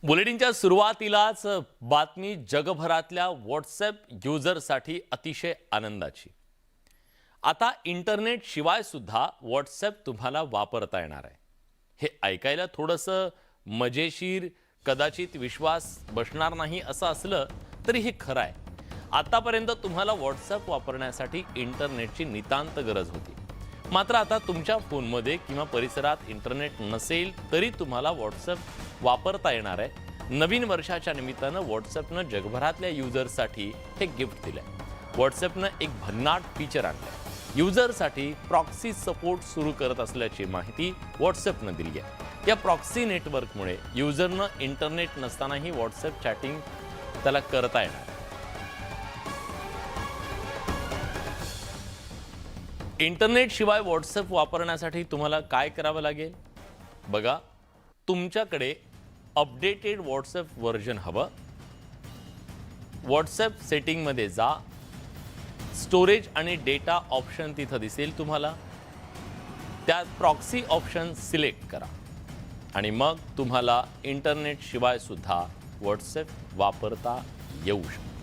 बुलेटिनच्या सुरुवातीलाच बातमी जगभरातल्या व्हॉट्सॲप युजरसाठी अतिशय आनंदाची। आता इंटरनेट शिवाय सुद्धा व्हॉट्सॲप तुम्हाला वापरता येणार आहे। हे ऐकायला थोडंसं मजेशीर, कदाचित विश्वास बसणार नाही असं असलं तरी हे खरं आहे। आतापर्यंत तुम्हाला व्हॉट्सॲप वापरण्यासाठी इंटरनेटची नितांत गरज होती, मात्र आता तुमच्या फोनमध्ये किंवा परिसरात इंटरनेट नसेल तरी तुम्हाला व्हॉट्सॲप वापरता येणार आहे। नवीन वर्षाच्या निमित्तानं व्हॉट्सॲपनं जगभरातल्या युजर्ससाठी हे गिफ्ट दिलंय। व्हॉट्सॲपनं एक भन्नाट फीचर आणलंय। युजरसाठी प्रॉक्सी सपोर्ट सुरू करत असल्याची माहिती व्हॉट्सॲपनं दिली आहे। या प्रॉक्सी नेटवर्कमुळे युजरनं इंटरनेट नसतानाही व्हॉट्सॲप चॅटिंग त्याला करता येणार। इंटरनेट शिवाय व्हॉट्सॲप वापरण्यासाठी तुम्हाला काय करावं लागेल बघा। तुमच्याकडे अपडेटेड व्हॉट्सॲप व्हर्जन हवं। व्हॉट्सॲप सेटिंगमध्ये जा, स्टोरेज आणि डेटा ऑप्शन तिथं दिसेल तुम्हाला, त्यात प्रॉक्सी ऑप्शन सिलेक्ट करा आणि मग तुम्हाला इंटरनेट शिवाय सुद्धा व्हॉट्सॲप वापरता येऊ शकतो।